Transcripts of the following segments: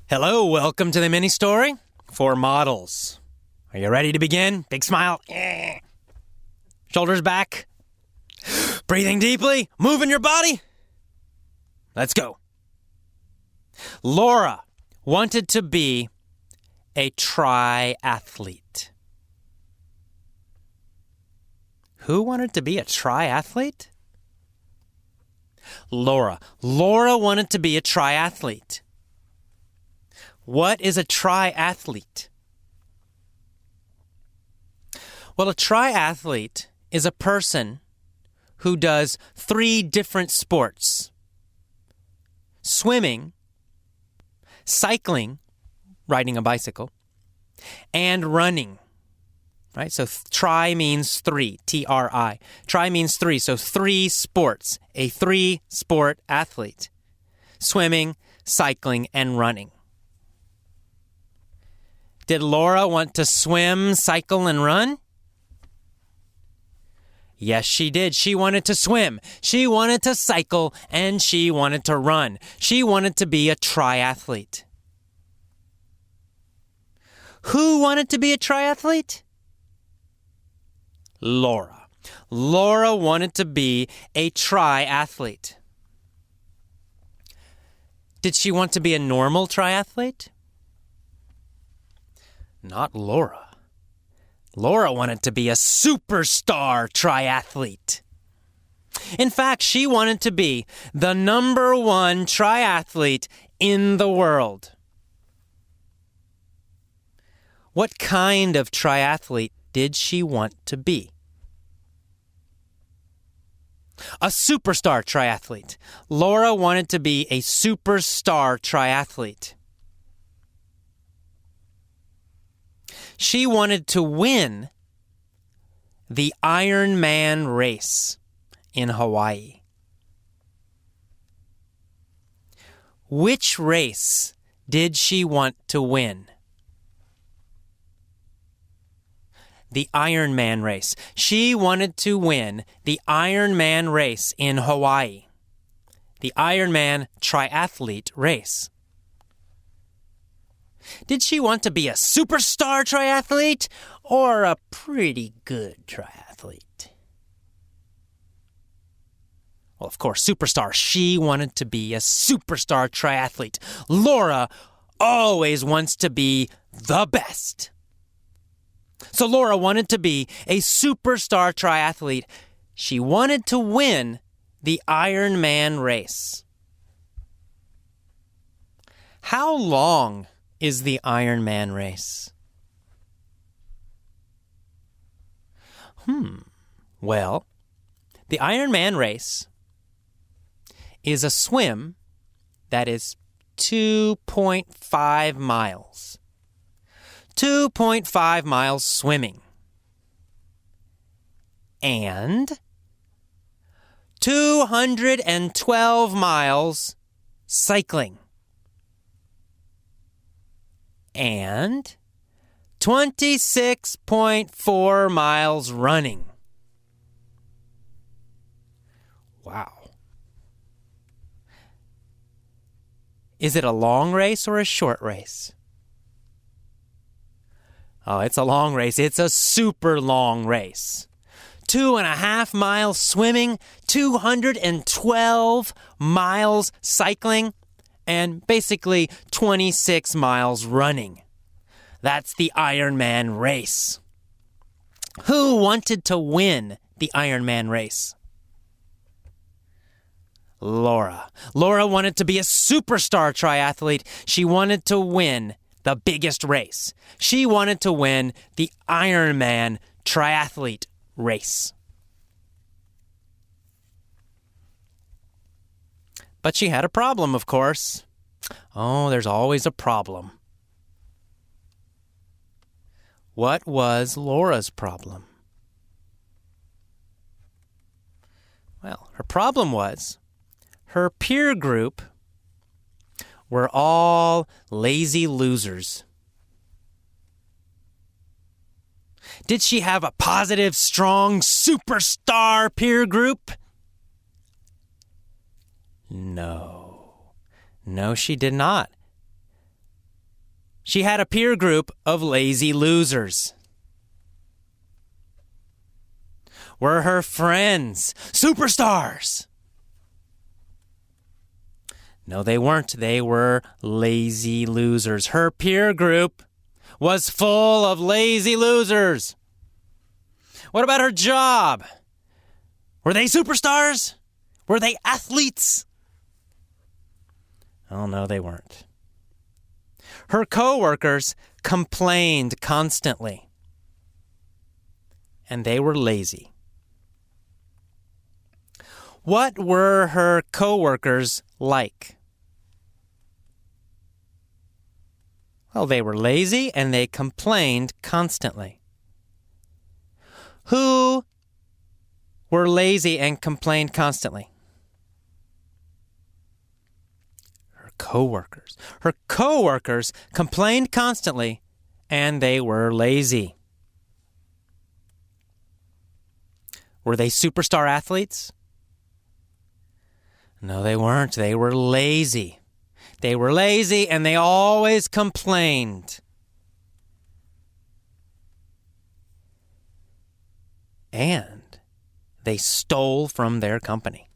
Hello, welcome to the mini story for models. Are you ready to begin? Big smile. Shoulders back. Breathing deeply. Moving your body. Let's go. Laura wanted to be a triathlete. Who wanted to be a triathlete? Laura. Laura wanted to be a triathlete. What is a triathlete? Well, a triathlete is a person who does 3 different sports: swimming, cycling, riding a bicycle, and running. Right? So tri means 3, T-R-I. Tri means 3, so 3 sports, a 3-sport athlete: swimming, cycling, and running. Did Laura want to swim, cycle, and run? Yes, she did. She wanted to swim. She wanted to cycle, and she wanted to run. She wanted to be a triathlete. Who wanted to be a triathlete? Laura. Laura wanted to be a triathlete. Did she want to be a normal triathlete? Not Laura. Laura wanted to be a superstar triathlete. In fact, she wanted to be the #1 triathlete in the world. What kind of triathlete did she want to be? A superstar triathlete. Laura wanted to be a superstar triathlete. She wanted to win the Ironman race in Hawaii. Which race did she want to win? The Ironman race. She wanted to win the Ironman race in Hawaii. The Ironman triathlete race. Did she want to be a superstar triathlete or a pretty good triathlete? Well, of course, superstar. She wanted to be a superstar triathlete. Laura always wants to be the best. So Laura wanted to be a superstar triathlete. She wanted to win the Ironman race. How long is the Ironman race? Well, the Ironman race is a swim that is 2.5 miles. 2.5 miles swimming. And 212 miles cycling. And 26.4 miles running. Wow. Is it a long race or a short race? Oh, it's a long race. It's a super long race. 2.5 miles swimming, 212 miles cycling, and basically 26 miles running. That's the Ironman race. Who wanted to win the Ironman race? Laura. Laura wanted to be a superstar triathlete. She wanted to win the biggest race. She wanted to win the Ironman triathlete race. But she had a problem, of course. Oh, there's always a problem. What was Laura's problem? Well, her problem was her peer group were all lazy losers. Did she have a positive, strong, superstar peer group? No. No, she did not. she had a peer group of lazy losers. Were her friends superstars? No, they weren't. They were lazy losers. Her peer group was full of lazy losers. What about her job? Were they superstars? Were they athletes? Oh, no, they weren't. Her coworkers complained constantly, and they were lazy. What were her coworkers like? Well, they were lazy and they complained constantly. Who were lazy and complained constantly? Her coworkers. Her coworkers complained constantly and they were lazy. Were they superstar athletes? No, they weren't. They were lazy. They were lazy and they always complained. And they stole from their company.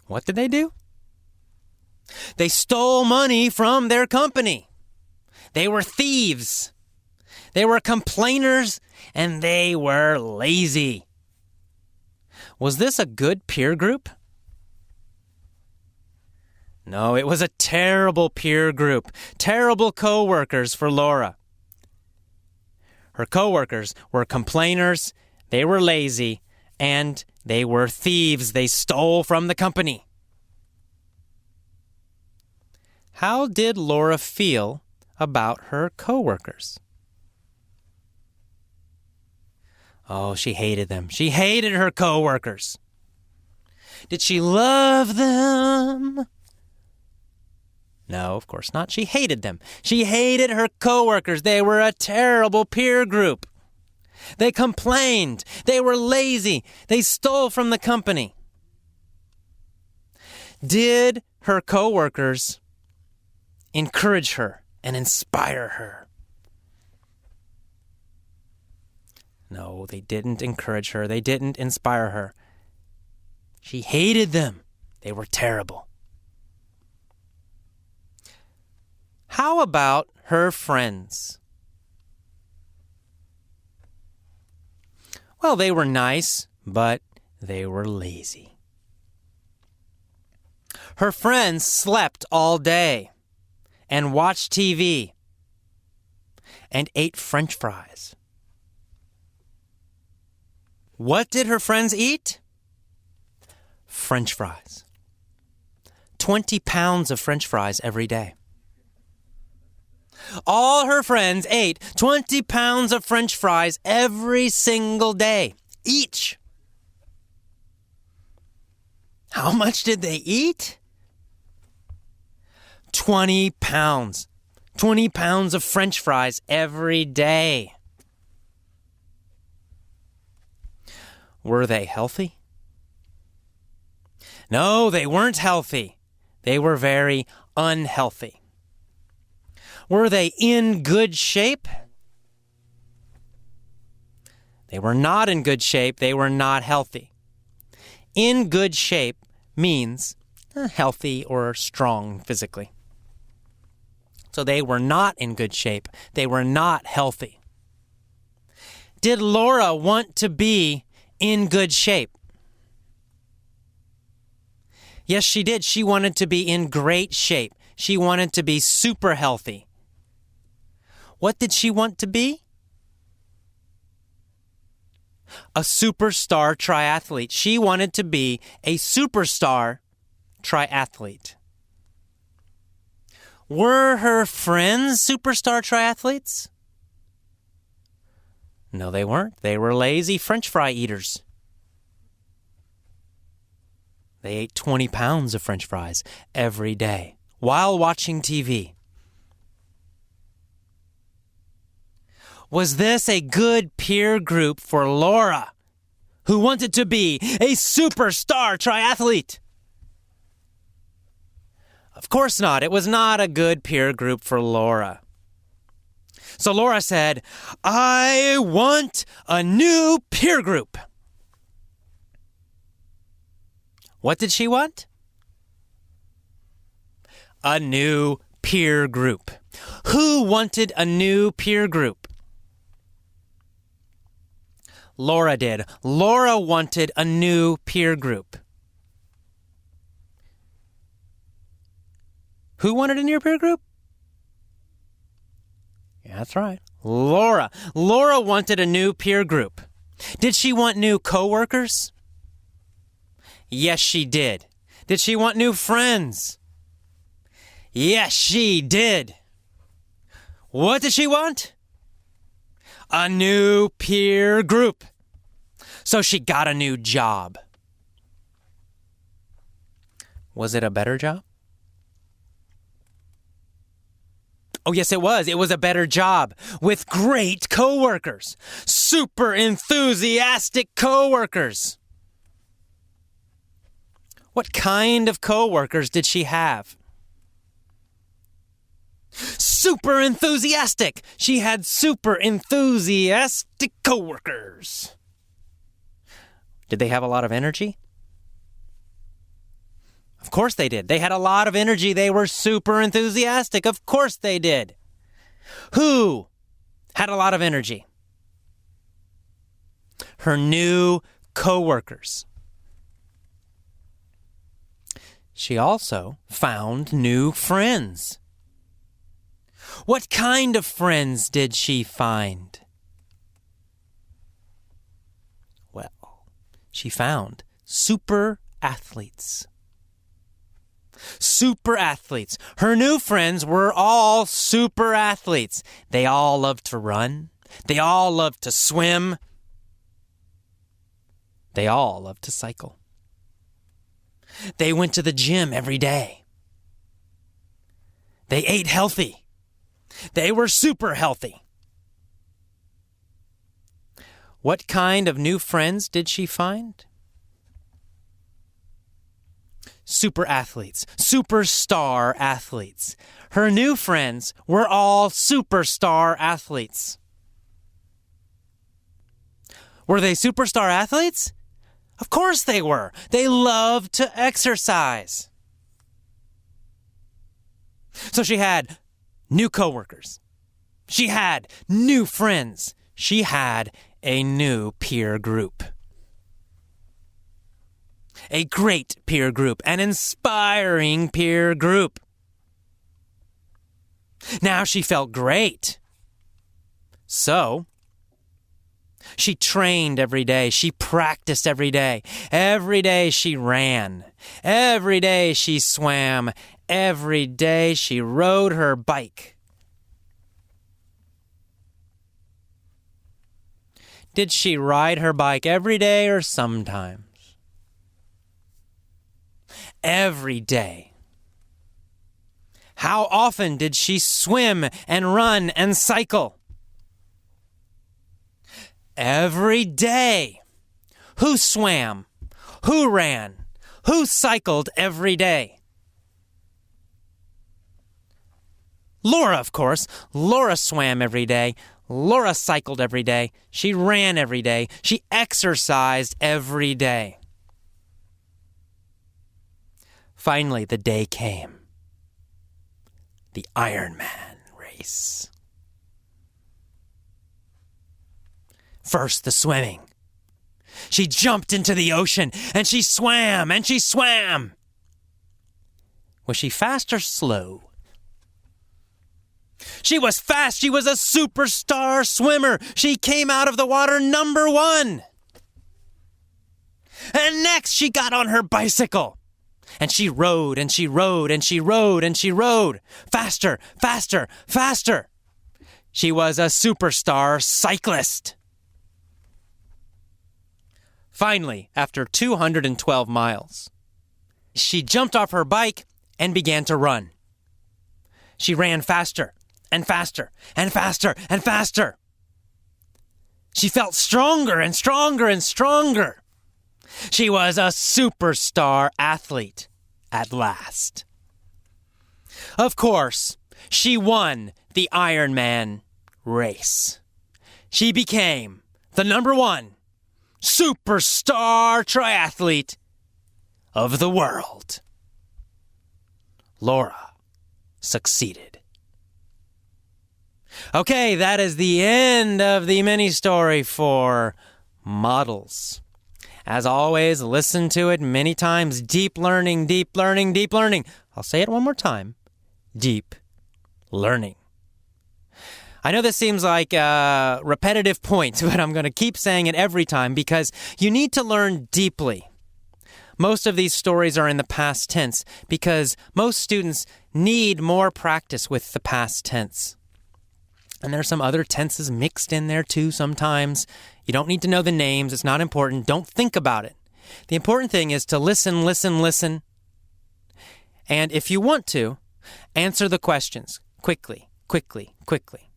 What did they do? They stole money from their company. They were thieves. They were complainers and they were lazy. Was this a good peer group? No, it was a terrible peer group. Terrible coworkers for Laura. Her coworkers were complainers, they were lazy, and they were thieves. They stole from the company. How did Laura feel about her coworkers? Oh, she hated them. She hated her coworkers. Did she love them? No, of course not. She hated them. She hated her coworkers. They were a terrible peer group. They complained. They were lazy. They stole from the company. Did her coworkers encourage her and inspire her? No, they didn't encourage her. They didn't inspire her. She hated them. They were terrible. How about her friends? Well, they were nice, but they were lazy. Her friends slept all day and watched TV and ate French fries. What did her friends eat? French fries. 20 pounds of French fries every day. All her friends ate 20 pounds of French fries every single day, each. How much did they eat? 20 pounds. 20 pounds of French fries every day. Were they healthy? No, they weren't healthy. They were very unhealthy. Were they in good shape? They were not in good shape. They were not healthy. In good shape means healthy or strong physically. So they were not in good shape. They were not healthy. Did Laura want to be in good shape? Yes, she did. She wanted to be in great shape. She wanted to be super healthy. What did she want to be? A superstar triathlete. She wanted to be a superstar triathlete. Were her friends superstar triathletes? No, they weren't. They were lazy French fry eaters. They ate 20 pounds of French fries every day while watching TV. Was this a good peer group for Laura, who wanted to be a superstar triathlete? Of course not. It was not a good peer group for Laura. So Laura said, I want a new peer group. What did she want? A new peer group. Who wanted a new peer group? Laura did. Laura wanted a new peer group. Who wanted a new peer group? Yeah, that's right. Laura. Laura wanted a new peer group. Did she want new coworkers? Yes, she did. Did she want new friends? Yes, she did. What did she want? A new peer group. So she got a new job. Was it a better job? Oh, yes, it was. It was a better job with great coworkers. Super enthusiastic coworkers. What kind of coworkers did she have? Super enthusiastic. She had super enthusiastic coworkers. Did they have a lot of energy? Of course they did. They had a lot of energy. They were super enthusiastic. Of course they did. Who had a lot of energy? Her new coworkers. She also found new friends. What kind of friends did she find? Well, she found super athletes. Super athletes. Her new friends were all super athletes. They all loved to run. They all loved to swim. They all loved to cycle. They went to the gym every day. They ate healthy. They were super healthy. What kind of new friends did she find? Super athletes, superstar athletes. Her new friends were all superstar athletes. Were they superstar athletes? Of course they were. They loved to exercise. So she had new coworkers. She had new friends. She had a new peer group. A great peer group, an inspiring peer group. Now she felt great. So, she trained every day. She practiced every day. Every day she ran. Every day she swam. Every day she rode her bike. Did she ride her bike every day or sometimes? Every day. How often did she swim and run and cycle? Every day. Who swam? Who ran? Who cycled every day? Laura, of course. Laura swam every day. Laura cycled every day. She ran every day. She exercised every day. Finally, the day came. The Ironman race. First, the swimming. She jumped into the ocean, and she swam, and she swam. Was she fast or slow? She was fast. She was a superstar swimmer. She came out of the water number 1. And next, she got on her bicycle. And she rode, and she rode, and she rode, and she rode. Faster, faster, faster. She was a superstar cyclist. Finally, after 212 miles, she jumped off her bike and began to run. She ran faster, and faster, and faster, and faster. She felt stronger and stronger and stronger. She was a superstar athlete at last. Of course, she won the Ironman race. She became the number one superstar triathlete of the world. Laura succeeded. Okay, that is the end of the mini story for models. As always, listen to it many times. Deep learning, deep learning, deep learning. I'll say it one more time. Deep learning. I know this seems like a repetitive point, but I'm going to keep saying it every time because you need to learn deeply. Most of these stories are in the past tense because most students need more practice with the past tense. And there are some other tenses mixed in there too sometimes. You don't need to know the names. It's not important. Don't think about it. The important thing is to listen, listen, listen. And if you want to, answer the questions quickly, quickly, quickly.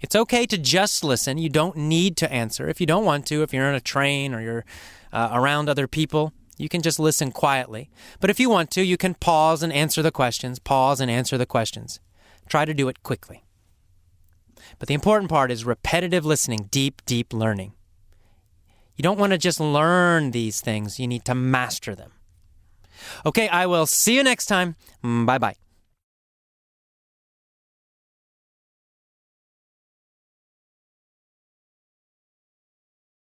It's okay to just listen. You don't need to answer. If you don't want to, if you're on a train or you're around other people, you can just listen quietly. But if you want to, you can pause and answer the questions. Pause and answer the questions. Try to do it quickly. But the important part is repetitive listening, deep, deep learning. You don't want to just learn these things. You need to master them. Okay, I will see you next time. Bye-bye.